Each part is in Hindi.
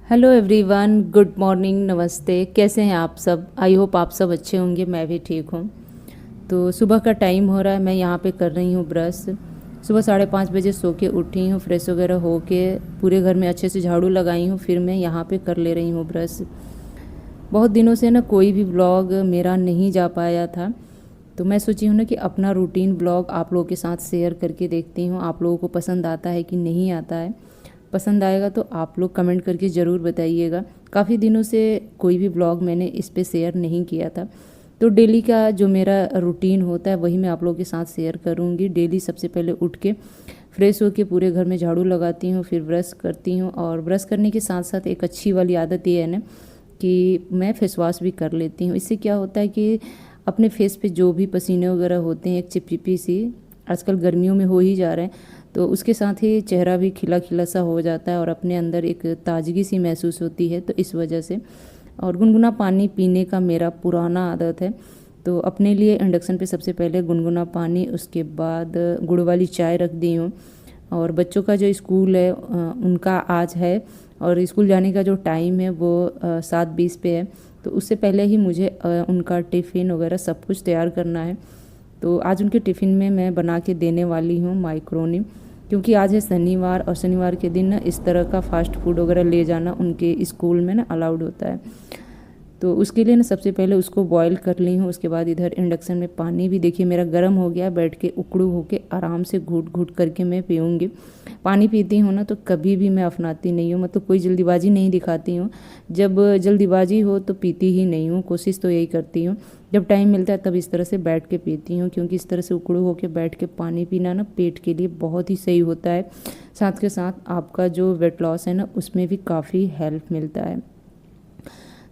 हेलो एवरीवन, गुड मॉर्निंग, नमस्ते। कैसे हैं आप सब? आई होप आप सब अच्छे होंगे। मैं भी ठीक हूँ। तो सुबह का टाइम हो रहा है, मैं यहाँ पे कर रही हूँ ब्रश। सुबह 5:30 बजे सो के उठी हूँ, फ्रेश वगैरह हो के पूरे घर में अच्छे से झाड़ू लगाई हूँ, फिर मैं यहाँ पे कर ले रही हूँ ब्रश। बहुत दिनों से ना कोई भी ब्लॉग मेरा नहीं जा पाया था, तो मैं सोची हूँ ना कि अपना रूटीन ब्लॉग आप लोगों के साथ शेयर करके देखती हूँ आप लोगों को पसंद आता है कि नहीं आता है। पसंद आएगा तो आप लोग कमेंट करके ज़रूर बताइएगा। काफ़ी दिनों से कोई भी ब्लॉग मैंने इस पे शेयर नहीं किया था, तो डेली का जो मेरा रूटीन होता है वही मैं आप लोगों के साथ शेयर करूँगी। डेली सबसे पहले उठ के फ्रेश होके पूरे घर में झाड़ू लगाती हूँ, फिर ब्रश करती हूँ, और ब्रश करने के साथ साथ एक अच्छी वाली आदत ये है ना कि मैं फेस वॉश भी कर लेती हूँ। इससे क्या होता है कि अपने फेस पे जो भी पसीने वगैरह होते हैं, एक चिपचिपी सी आजकल गर्मियों में हो ही जा रहे हैं, तो उसके साथ ही चेहरा भी खिला खिला सा हो जाता है और अपने अंदर एक ताजगी सी महसूस होती है, तो इस वजह से। और गुनगुना पानी पीने का मेरा पुराना आदत है, तो अपने लिए इंडक्शन पे सबसे पहले गुनगुना पानी, उसके बाद गुड़ वाली चाय रख दी हूँ। और बच्चों का जो स्कूल है उनका आज है, और स्कूल जाने का जो टाइम है वो 7:20 पे है, तो उससे पहले ही मुझे उनका टिफ़िन वगैरह सब कुछ तैयार करना है। तो आज उनके टिफ़िन में मैं बना के देने वाली हूँ माइक्रोनी, क्योंकि आज है शनिवार, और शनिवार के दिन ना इस तरह का फ़ास्ट फूड वगैरह ले जाना उनके स्कूल में ना अलाउड होता है। तो उसके लिए ना सबसे पहले उसको बॉईल कर ली हूँ। उसके बाद इधर इंडक्शन में पानी भी देखिए मेरा गर्म हो गया, बैठ के उकड़ू होके आराम से घूट घूट करके मैं पीऊँगी। पानी पीती हूँ ना तो कभी भी मैं अफनाती नहीं हूँ, मतलब कोई जल्दीबाजी नहीं दिखाती हूँ। जब जल्दीबाजी हो तो पीती ही नहीं हूँ, कोशिश तो यही करती हूँ जब टाइम मिलता है तब इस तरह से बैठ के पीती हूँ, क्योंकि इस तरह से उकड़ू होके बैठ के पानी पीना ना पेट के लिए बहुत ही सही होता है। साथ के साथ आपका जो वेट लॉस है ना उसमें भी काफ़ी हेल्प मिलता है।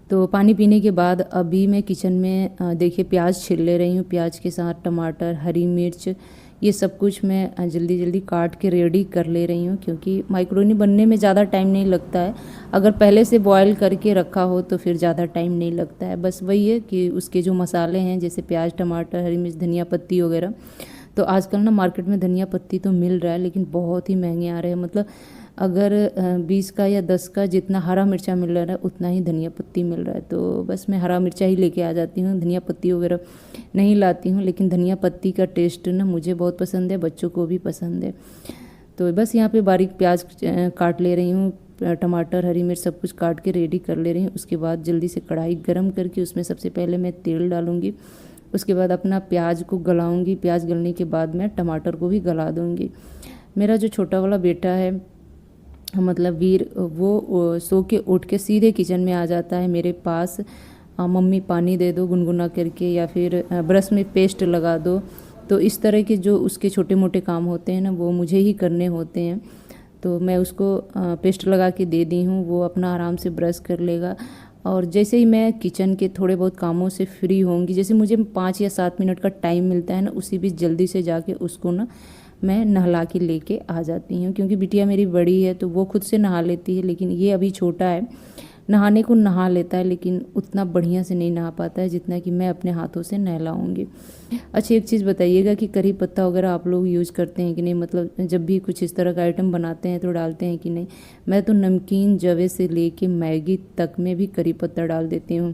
तो पानी पीने के बाद अभी मैं किचन में देखिए प्याज छील ले रही हूँ। प्याज के साथ टमाटर, हरी मिर्च, ये सब कुछ मैं जल्दी जल्दी काट के रेडी कर ले रही हूँ, क्योंकि माइक्रोनी बनने में ज़्यादा टाइम नहीं लगता है। अगर पहले से बॉईल करके रखा हो तो फिर ज़्यादा टाइम नहीं लगता है। बस वही है कि उसके जो मसाले हैं जैसे प्याज, टमाटर, हरी मिर्च, धनिया पत्ती वगैरह, तो आजकल ना मार्केट में धनिया पत्ती तो मिल रहा है लेकिन बहुत ही महंगे आ रहे हैं। मतलब अगर 20 का या 10 का जितना हरा मिर्चा मिल रहा है उतना ही धनिया पत्ती मिल रहा है, तो बस मैं हरा मिर्चा ही लेके आ जाती हूँ, धनिया पत्ती वगैरह नहीं लाती हूँ। लेकिन धनिया पत्ती का टेस्ट ना मुझे बहुत पसंद है, बच्चों को भी पसंद है। तो बस यहाँ पे बारीक प्याज काट ले रही हूँ, टमाटर, हरी मिर्च सब कुछ काट के रेडी कर ले रही हूँ। उसके बाद जल्दी से कढ़ाई गरम करके उसमें सबसे पहले मैं तेल डालूँगी। उसके बाद अपना प्याज को गलाऊँगी, प्याज गलने के बाद मैं टमाटर को भी गला दूँगी। मेरा जो छोटा वाला बेटा है, मतलब वीर, वो सो के उठ के सीधे किचन में आ जाता है मेरे पास। मम्मी पानी दे दो गुनगुना करके, या फिर ब्रश में पेस्ट लगा दो। तो इस तरह के जो उसके छोटे मोटे काम होते हैं ना वो मुझे ही करने होते हैं, तो मैं उसको पेस्ट लगा के दे दी हूँ, वो अपना आराम से ब्रश कर लेगा। और जैसे ही मैं किचन के थोड़े बहुत कामों से फ्री होंगी, जैसे मुझे 5 या 7 मिनट का टाइम मिलता है ना, उसी बीच जल्दी से जाके उसको ना मैं नहला के लेके आ जाती हूँ, क्योंकि बिटिया मेरी बड़ी है तो वो खुद से नहा लेती है, लेकिन ये अभी छोटा है। नहाने को नहा लेता है लेकिन उतना बढ़िया से नहीं नहा पाता है जितना कि मैं अपने हाथों से नहलाऊँगी। अच्छा, एक चीज़ बताइएगा कि करी पत्ता वगैरह आप लोग यूज़ करते हैं कि नहीं, मतलब जब भी कुछ इस तरह का आइटम बनाते हैं तो डालते हैं कि नहीं। मैं तो नमकीन जवे से लेके मैगी तक में भी करी पत्ता डाल देती हूँ।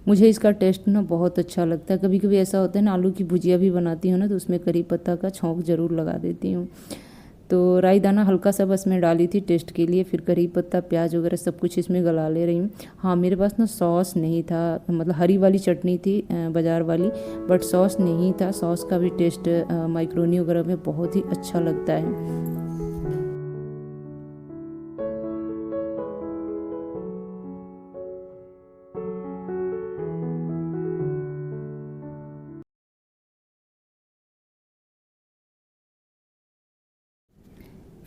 मुझे इसका टेस्ट ना बहुत अच्छा लगता है। कभी कभी ऐसा होता है ना, आलू की भुजिया भी बनाती हूँ ना तो उसमें करी पत्ता का छौंक ज़रूर लगा देती हूँ। तो राई दाना हल्का सा बस मैं डाली थी टेस्ट के लिए, फिर करी पत्ता, प्याज वगैरह सब कुछ इसमें गला ले रही हूँ। हाँ, मेरे पास ना सॉस नहीं था, मतलब हरी वाली चटनी थी बाज़ार वाली, बट सॉस नहीं था। सॉस का भी टेस्ट माइक्रोनी वगैरह में बहुत ही अच्छा लगता है।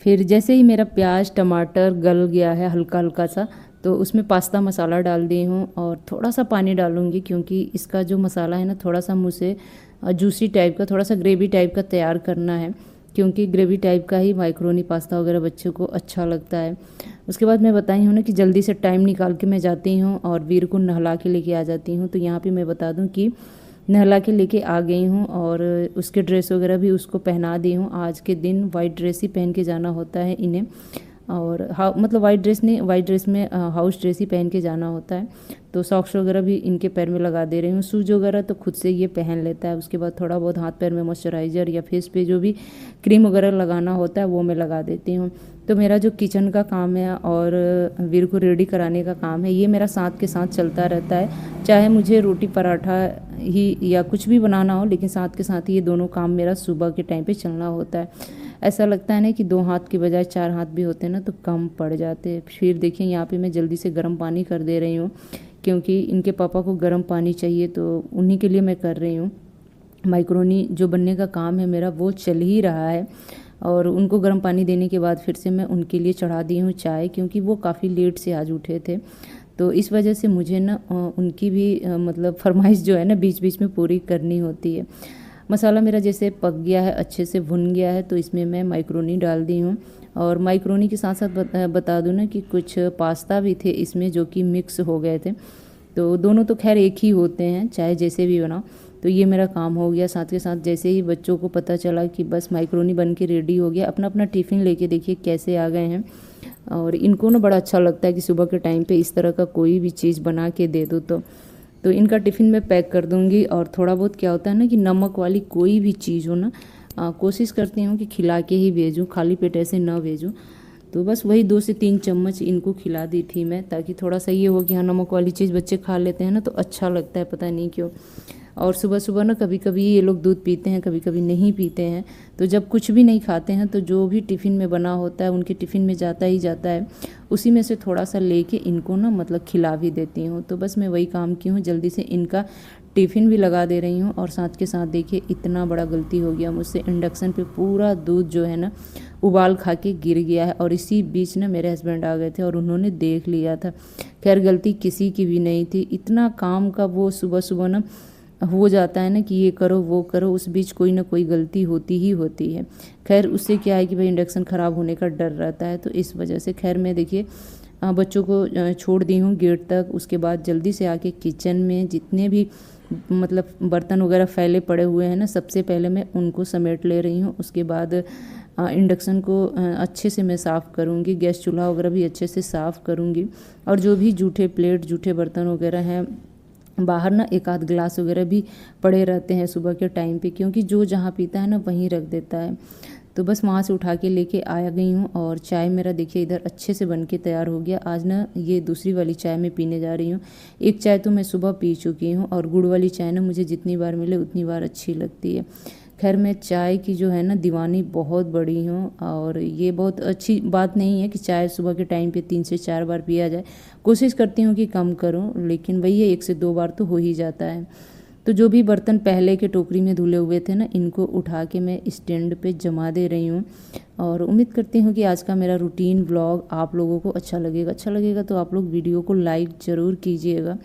फिर जैसे ही मेरा प्याज टमाटर गल गया है हल्का हल्का सा, तो उसमें पास्ता मसाला डाल दी हूँ और थोड़ा सा पानी डालूँगी, क्योंकि इसका जो मसाला है ना थोड़ा सा मुझे जूसी टाइप का, थोड़ा सा ग्रेवी टाइप का तैयार करना है, क्योंकि ग्रेवी टाइप का ही माइक्रोनी पास्ता वगैरह बच्चों को अच्छा लगता है। उसके बाद मैं बताई हूँ ना कि जल्दी से टाइम निकाल के मैं जाती हूँ और वीर को नहला के लेके आ जाती हूँ। तो यहाँ पे मैं बता दूँ कि नहला के लेके आ गई हूँ और उसके ड्रेस वगैरह भी उसको पहना दी हूँ। आज के दिन वाइट ड्रेस ही पहन के जाना होता है इन्हें, और मतलब वाइट ड्रेस नहीं, वाइट ड्रेस में हाउस ड्रेस ही पहन के जाना होता है। तो सॉक्स वगैरह भी इनके पैर में लगा दे रही हूँ। शूज़ वगैरह तो खुद से ये पहन लेता है। उसके बाद थोड़ा बहुत हाथ पैर में मॉइस्चराइज़र या फेस पे जो भी क्रीम वगैरह लगाना होता है वो मैं लगा देती हूँ। तो मेरा जो किचन का काम है और वीर को रेडी कराने का काम है, ये मेरा साथ के साथ चलता रहता है। चाहे मुझे रोटी पराठा ही या कुछ भी बनाना हो, लेकिन साथ के साथ ये दोनों काम मेरा सुबह के टाइम पे चलना होता है। ऐसा लगता है ना कि 2 हाथ के बजाय 4 हाथ भी होते हैं ना तो कम पड़ जाते हैं। फिर देखिए यहाँ पे मैं जल्दी से गर्म पानी कर दे रही हूँ, क्योंकि इनके पापा को गर्म पानी चाहिए, तो उन्हीं के लिए मैं कर रही हूँ। माइक्रोनी जो बनने का काम है मेरा वो चल ही रहा है, और उनको गर्म पानी देने के बाद फिर से मैं उनके लिए चढ़ा दी हूँ चाय, क्योंकि वो काफ़ी लेट से आज उठे थे। तो इस वजह से मुझे ना उनकी भी मतलब फरमाइश जो है ना बीच बीच में पूरी करनी होती है। मसाला मेरा जैसे पक गया है, अच्छे से भुन गया है, तो इसमें मैं माइक्रोनी डाल दी हूँ। और माइक्रोनी के साथ साथ बता दूँ ना कि कुछ पास्ता भी थे इसमें जो कि मिक्स हो गए थे। तो दोनों तो खैर एक ही होते हैं, चाहे जैसे भी बनाओ। तो ये मेरा काम हो गया। साथ के साथ जैसे ही बच्चों को पता चला कि बस माइक्रोनी बन के रेडी हो गया, अपना अपना टिफ़िन लेके देखिए कैसे आ गए हैं। और इनको ना बड़ा अच्छा लगता है कि सुबह के टाइम पे इस तरह का कोई भी चीज़ बना के दे दो तो इनका टिफ़िन मैं पैक कर दूँगी। और थोड़ा बहुत क्या होता है ना कि नमक वाली कोई भी चीज़ हो ना, कोशिश करती हूँ कि खिला के ही भेजूँ, खाली पेट ऐसे ना भेजूँ। तो बस वही 2 से 3 चम्मच इनको खिला दी थी मैं, ताकि थोड़ा सा ये हो कि हाँ नमक वाली चीज़ बच्चे खा लेते हैं ना तो अच्छा लगता है, पता नहीं क्यों। और सुबह सुबह ना कभी कभी ये लोग दूध पीते हैं, कभी कभी नहीं पीते हैं। तो जब कुछ भी नहीं खाते हैं तो जो भी टिफ़िन में बना होता है उनके टिफ़िन में जाता ही जाता है, उसी में से थोड़ा सा लेके इनको ना मतलब खिला भी देती हूँ। तो बस मैं वही काम की हूँ, जल्दी से इनका टिफ़िन भी लगा दे रही हूँ। और साथ के साथ देखिए इतना बड़ा गलती हो गया मुझसे, इंडक्शन पे पूरा दूध जो है ना उबाल खा के गिर गया है। और इसी बीच ना मेरे हस्बैंड आ गए थे और उन्होंने देख लिया था। खैर गलती किसी की भी नहीं थी, इतना काम का वो सुबह सुबह ना हो जाता है ना कि ये करो वो करो, उस बीच कोई ना कोई गलती होती ही होती है। खैर उससे क्या है कि भाई इंडक्शन ख़राब होने का डर रहता है, तो इस वजह से खैर मैं देखिए बच्चों को छोड़ दी हूँ गेट तक। उसके बाद जल्दी से आके किचन में जितने भी मतलब बर्तन वगैरह फैले पड़े हुए हैं ना, सबसे पहले मैं उनको समेट ले रही हूँ। उसके बाद इंडक्शन को अच्छे से मैं साफ़ करूँगी, गैस चूल्हा वगैरह भी अच्छे से साफ़ करूँगी। और जो भी जूठे प्लेट जूठे बर्तन वगैरह हैं, बाहर ना एक आध गिलास वगैरह भी पड़े रहते हैं सुबह के टाइम पे, क्योंकि जो जहाँ पीता है ना वहीं रख देता है। तो बस वहाँ से उठा के लेके आ गई हूँ। और चाय मेरा देखिए इधर अच्छे से बन के तैयार हो गया। आज ना ये दूसरी वाली चाय मैं पीने जा रही हूँ। एक चाय तो मैं सुबह पी चुकी हूँ, और गुड़ वाली चाय ना मुझे जितनी बार मिले उतनी बार अच्छी लगती है। खैर मैं चाय की जो है ना दीवानी बहुत बड़ी हूँ, और ये बहुत अच्छी बात नहीं है कि चाय सुबह के टाइम पे 3 से 4 बार पिया जाए। कोशिश करती हूँ कि कम करूँ, लेकिन वही है 1 से 2 बार तो हो ही जाता है। तो जो भी बर्तन पहले के टोकरी में धुले हुए थे ना, इनको उठा के मैं स्टैंड पे जमा दे रही हूँ। और उम्मीद करती हूँ कि आज का मेरा रूटीन व्लॉग आप लोगों को अच्छा लगेगा। अच्छा लगेगा तो आप लोग वीडियो को लाइक ज़रूर कीजिएगा।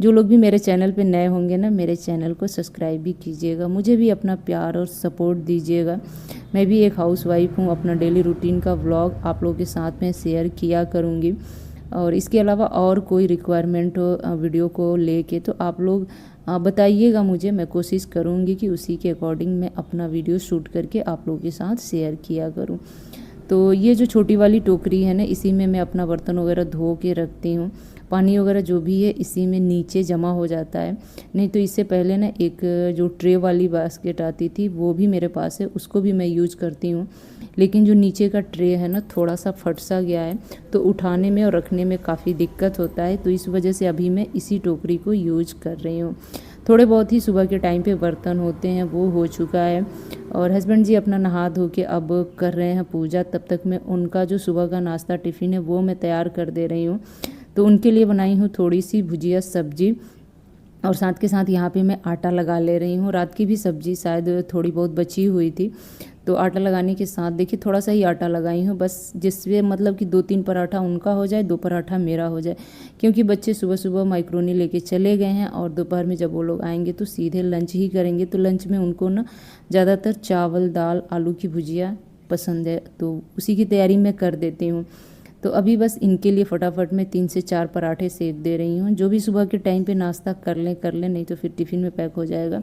जो लोग भी मेरे चैनल पे नए होंगे ना, मेरे चैनल को सब्सक्राइब भी कीजिएगा। मुझे भी अपना प्यार और सपोर्ट दीजिएगा। मैं भी एक हाउसवाइफ हूँ, अपना डेली रूटीन का व्लॉग आप लोगों के साथ में शेयर किया करूँगी। और इसके अलावा और कोई रिक्वायरमेंट हो वीडियो को लेके तो आप लोग बताइएगा मुझे, मैं कोशिश करूँगी कि उसी के अकॉर्डिंग मैं अपना वीडियो शूट करके आप लोगों के साथ शेयर किया करूँ। तो ये जो छोटी वाली टोकरी है ना, इसी में मैं अपना बर्तन वगैरह धो के रखती हूँ। पानी वगैरह जो भी है इसी में नीचे जमा हो जाता है। नहीं तो इससे पहले ना एक जो ट्रे वाली बास्केट आती थी वो भी मेरे पास है, उसको भी मैं यूज करती हूँ। लेकिन जो नीचे का ट्रे है ना थोड़ा सा फट सा गया है, तो उठाने में और रखने में काफ़ी दिक्कत होता है। तो इस वजह से अभी मैं इसी टोकरी को यूज कर रही हूँ। थोड़े बहुत ही सुबह के टाइम पे बर्तन होते हैं वो हो चुका है। और हस्बैंड जी अपना नहा धो के अब कर रहे हैं पूजा। तब तक मैं उनका जो सुबह का नाश्ता टिफ़िन है वो मैं तैयार कर दे रही हूँ। तो उनके लिए बनाई हूँ थोड़ी सी भुजिया सब्जी, और साथ के साथ यहाँ पे मैं आटा लगा ले रही हूँ। रात की भी सब्जी शायद थोड़ी बहुत बची हुई थी, तो आटा लगाने के साथ देखिए थोड़ा सा ही आटा लगाई हूँ, बस जिससे मतलब कि 2-3 पराठा उनका हो जाए, 2 पराठा मेरा हो जाए। क्योंकि बच्चे सुबह सुबह माइक्रोनी लेके चले गए हैं, और दोपहर में जब वो लोग आएंगे तो सीधे लंच ही करेंगे। तो लंच में उनको ना ज़्यादातर चावल दाल आलू की भुजिया पसंद है, तो उसी की तैयारी मैं कर देती हूँ। तो अभी बस इनके लिए फटाफट मैं 3 से 4 पराठे सेक दे रही हूँ। जो भी सुबह के टाइम पे नाश्ता कर लें नहीं तो फिर टिफ़िन में पैक हो जाएगा।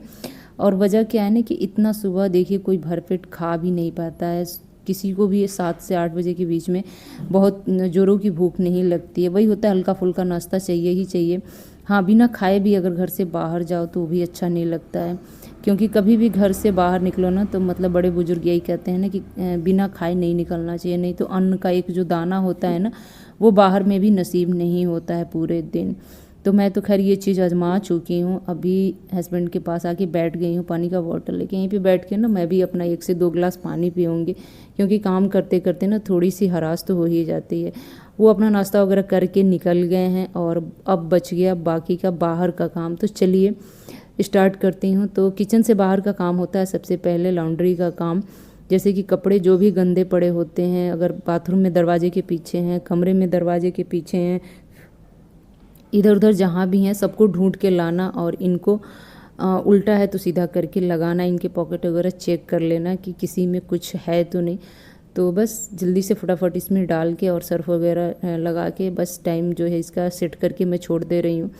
और वजह क्या है ना कि इतना सुबह देखिए कोई भरपेट खा भी नहीं पाता है। किसी को भी 7 से 8 बजे के बीच में बहुत ज़ोरों की भूख नहीं लगती है। वही होता है, हल्का फुल्का नाश्ता चाहिए ही चाहिए। हाँ, बिना खाए भी अगर घर से बाहर जाओ तो भी अच्छा नहीं लगता है, क्योंकि कभी भी घर से बाहर निकलो ना तो मतलब बड़े बुजुर्ग यही कहते हैं ना कि बिना खाए नहीं निकलना चाहिए, नहीं तो अन्न का एक जो दाना होता है ना वो बाहर में भी नसीब नहीं होता है पूरे दिन। तो मैं तो खैर ये चीज़ आजमा चुकी हूँ। अभी हस्बैंड के पास आके बैठ गई हूँ, पानी का बॉटल लेके यहीं पे बैठ के ना मैं भी अपना 1 से 2 गिलास पानी पीऊँगी, क्योंकि काम करते करते ना थोड़ी सी हरास तो हो ही जाती है। वो अपना नाश्ता वगैरह करके निकल गए हैं और अब बच गया बाकी का बाहर का काम। तो चलिए स्टार्ट करती हूँ। तो किचन से बाहर का काम होता है सबसे पहले लॉन्ड्री का काम, जैसे कि कपड़े जो भी गंदे पड़े होते हैं, अगर बाथरूम में दरवाजे के पीछे हैं, कमरे में दरवाजे के पीछे हैं, इधर उधर जहाँ भी हैं सबको ढूंढ के लाना और इनको उल्टा है तो सीधा करके लगाना, इनके पॉकेट वगैरह चेक कर लेना कि किसी में कुछ है तो नहीं। तो बस जल्दी से फटाफट इसमें डाल के और सर्फ वगैरह लगा के बस टाइम जो है इसका सेट करके मैं छोड़ दे रही हूँ।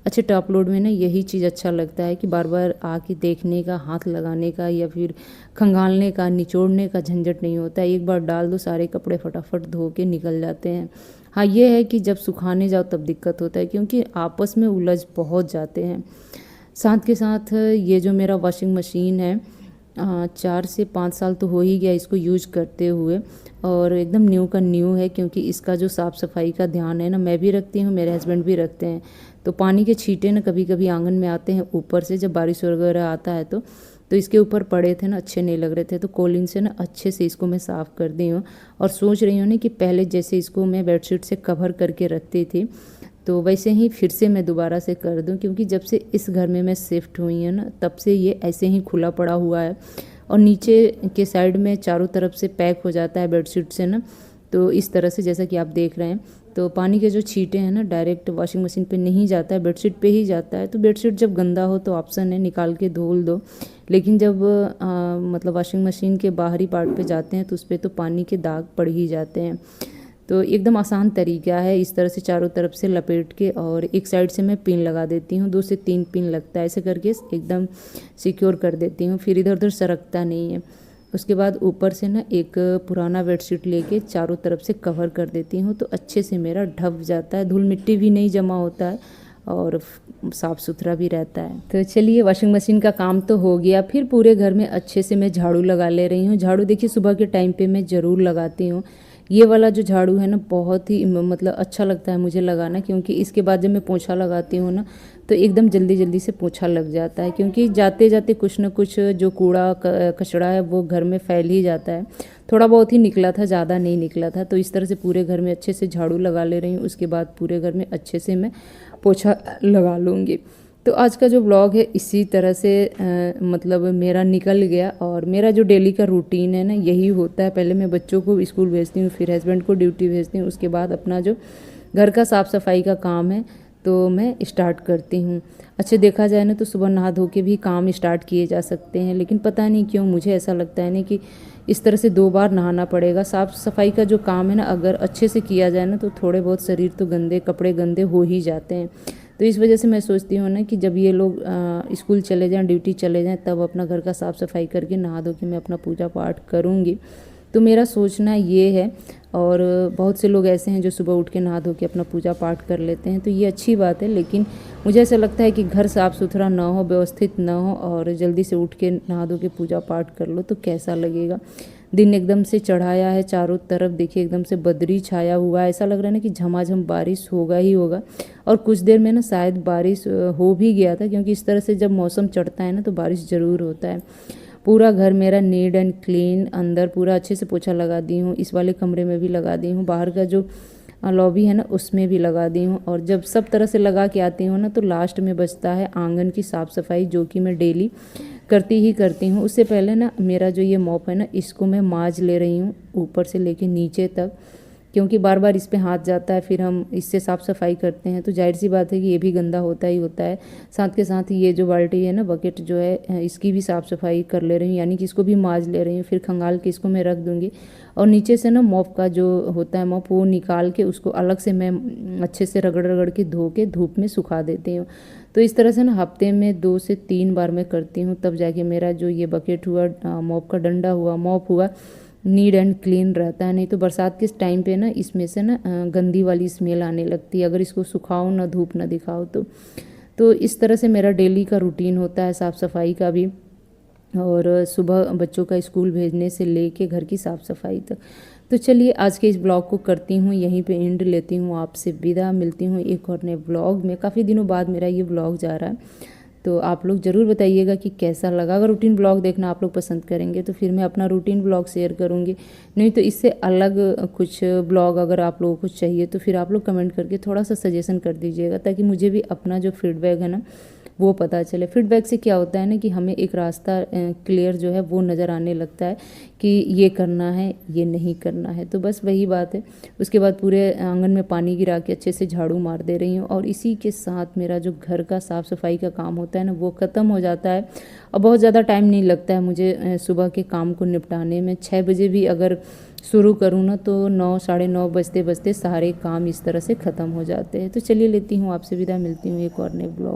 अच्छे टॉप लोड में ना यही चीज़ अच्छा लगता है कि बार बार आके देखने का, हाथ लगाने का या फिर खंगालने का, निचोड़ने का झंझट नहीं होता है। एक बार डाल दो, सारे कपड़े फटाफट धो के निकल जाते हैं। हाँ, ये है कि जब सुखाने जाओ तब दिक्कत होता है, क्योंकि आपस में उलझ बहुत जाते हैं। साथ के साथ ये जो मेरा वॉशिंग मशीन है 4 से 5 साल तो हो ही गया इसको यूज करते हुए, और एकदम न्यू का न्यू है, क्योंकि इसका जो साफ़ सफाई का ध्यान है ना मैं भी रखती हूँ, मेरे हस्बैंड भी रखते हैं। तो पानी के छींटे ना कभी कभी आंगन में आते हैं ऊपर से, जब बारिश वगैरह आता है तो इसके ऊपर पड़े थे ना, अच्छे नहीं लग रहे थे, तो कोलिन से ना अच्छे से इसको मैं साफ़ कर दी हूँ। और सोच रही हूँ ना कि पहले जैसे इसको मैं बेडशीट से कवर करके रखती थी तो वैसे ही फिर से मैं दोबारा से कर दूं, क्योंकि जब से इस घर में मैं शिफ्ट हुई हूँ ना तब से ये ऐसे ही खुला पड़ा हुआ है और नीचे के साइड में चारों तरफ से पैक हो जाता है बेडशीट से ना। तो इस तरह से जैसा कि आप देख रहे हैं, तो पानी के जो छींटे हैं ना डायरेक्ट वॉशिंग मशीन पे नहीं जाता है, बेडशीट पे ही जाता है। तो बेडशीट जब गंदा हो तो ऑप्शन है निकाल के धोल दो, लेकिन जब मतलब वॉशिंग मशीन के बाहरी पार्ट पे जाते हैं तो उस पर तो पानी के दाग पड़ ही जाते हैं। तो एकदम आसान तरीका है, इस तरह से चारों तरफ से लपेट के और एक साइड से मैं पिन लगा देती हूँ, 2 से 3 पिन लगता है, ऐसे करके एकदम सिक्योर कर देती हूँ, फिर इधर उधर सरकता नहीं है। उसके बाद ऊपर से ना एक पुराना बेडशीट लेके चारों तरफ से कवर कर देती हूँ, तो अच्छे से मेरा ढक जाता है, धूल मिट्टी भी नहीं जमा होता है और साफ़ सुथरा भी रहता है। तो चलिए वाशिंग मशीन का काम तो हो गया, फिर पूरे घर में अच्छे से मैं झाड़ू लगा ले रही हूँ। झाड़ू देखिए सुबह के टाइम पे मैं ज़रूर लगाती हूँ। ये वाला जो झाड़ू है ना बहुत ही मतलब अच्छा लगता है मुझे लगाना, क्योंकि इसके बाद जब मैं पोछा लगाती हूँ ना तो एकदम जल्दी जल्दी से पोछा लग जाता है, क्योंकि जाते जाते कुछ ना कुछ जो कूड़ा कचड़ा है वो घर में फैल ही जाता है। थोड़ा बहुत ही निकला था, ज़्यादा नहीं निकला था, तो इस तरह से पूरे घर में अच्छे से झाड़ू लगा ले रही हूँ। उसके बाद पूरे घर में अच्छे से मैं पोछा लगा लूँगी। तो आज का जो ब्लॉग है इसी तरह से मतलब मेरा निकल गया, और मेरा जो डेली का रूटीन है ना यही होता है। पहले मैं बच्चों को स्कूल भेजती हूँ, फिर हस्बैंड को ड्यूटी भेजती हूँ, उसके बाद अपना जो घर का साफ़ सफाई का काम है तो मैं स्टार्ट करती हूँ। अच्छा देखा जाए ना तो सुबह नहा धो के भी काम स्टार्ट किए जा सकते हैं, लेकिन पता नहीं क्यों मुझे ऐसा लगता है ना कि इस तरह से 2 बार नहाना पड़ेगा। साफ़ सफाई का जो काम है ना अगर अच्छे से किया जाए ना तो थोड़े बहुत शरीर तो गंदे, कपड़े गंदे हो ही जाते हैं। तो इस वजह से मैं सोचती हूँ ना कि जब ये लोग स्कूल चले जाएं, ड्यूटी चले जाएं, तब अपना घर का साफ़ सफाई करके नहा धो के मैं अपना पूजा पाठ करूँगी। तो मेरा सोचना ये है, और बहुत से लोग ऐसे हैं जो सुबह उठ के नहा धो के अपना पूजा पाठ कर लेते हैं, तो ये अच्छी बात है। लेकिन मुझे ऐसा लगता है कि घर साफ़ सुथरा ना हो, व्यवस्थित ना हो, और जल्दी से उठ के नहा धो के पूजा पाठ कर लो तो कैसा लगेगा। दिन एकदम से चढ़ाया है, चारों तरफ देखिए एकदम से बदरी छाया हुआ है, ऐसा लग रहा है ना कि झमाझम बारिश होगा ही होगा, और कुछ देर में ना शायद बारिश हो भी गया था, क्योंकि इस तरह से जब मौसम चढ़ता है ना तो बारिश ज़रूर होता है। पूरा घर मेरा नीट एंड क्लीन, अंदर पूरा अच्छे से पोछा लगा दी हूँ, इस वाले कमरे में भी लगा दी हूँ, बाहर का जो लॉबी है ना उसमें भी लगा दी हूँ। और जब सब तरह से लगा के आती हूँ ना तो लास्ट में बचता है आंगन की साफ़ सफाई, जो कि मैं डेली करती ही करती हूँ। उससे पहले ना मेरा जो ये मॉप है ना इसको मैं मांज ले रही हूँ ऊपर से लेके नीचे तक, क्योंकि बार बार इस पे हाथ जाता है, फिर हम इससे साफ़ सफाई करते हैं तो जाहिर सी बात है कि ये भी गंदा होता ही होता है। साथ के साथ ये जो बाल्टी है ना, बकेट जो है, इसकी भी साफ़ सफाई कर ले रही हूँ, यानी कि इसको भी मांज ले रही हूँ, फिर खंगाल के इसको मैं रख दूँगी। और नीचे से ना मॉप का जो होता है मॉप, वो निकाल के उसको अलग से मैं अच्छे से रगड़ रगड़ के धो के धूप में सुखा देती हूँ। तो इस तरह से ना हफ्ते में 2 से 3 बार मैं करती हूँ, तब जाके मेरा जो ये बकेट हुआ, मॉप का डंडा हुआ, मॉप हुआ, नीट एंड क्लीन रहता है। नहीं तो बरसात के टाइम पे ना इसमें से ना गंदी वाली स्मेल आने लगती है, अगर इसको सुखाओ ना, धूप ना दिखाओ तो इस तरह से मेरा डेली का रूटीन होता है साफ़ सफाई का भी, और सुबह बच्चों का स्कूल भेजने से लेके घर की साफ़ सफाई तक। तो चलिए आज के इस ब्लॉग को करती हूँ यहीं पे एंड लेती हूँ, आपसे विदा, मिलती हूँ एक और नए ब्लॉग में। काफ़ी दिनों बाद मेरा ये ब्लॉग जा रहा है, तो आप लोग ज़रूर बताइएगा कि कैसा लगा। अगर रूटीन ब्लॉग देखना आप लोग पसंद करेंगे तो फिर मैं अपना रूटीन ब्लॉग शेयर करूँगी, नहीं तो इससे अलग कुछ ब्लॉग अगर आप लोगों को चाहिए तो फिर आप लोग कमेंट करके थोड़ा सा सजेशन कर दीजिएगा, ताकि मुझे भी अपना जो फीडबैक है ना वो पता चले। फीडबैक से क्या होता है ना कि हमें एक रास्ता क्लियर जो है वो नज़र आने लगता है कि ये करना है, ये नहीं करना है। तो बस वही बात है। उसके बाद पूरे आंगन में पानी गिरा के अच्छे से झाड़ू मार दे रही हूँ, और इसी के साथ मेरा जो घर का साफ़ सफाई का काम होता है ना वो ख़त्म हो जाता है, और बहुत ज़्यादा टाइम नहीं लगता है मुझे सुबह के काम को निपटाने में। 6 बजे भी अगर शुरू करूँ ना तो 9 साढ़े 9 बजते बजते सारे काम इस तरह से ख़त्म हो जाते हैं। तो चलिए लेती हूँ आपसे विदा, मिलती हूँ एक और नए ब्लॉग।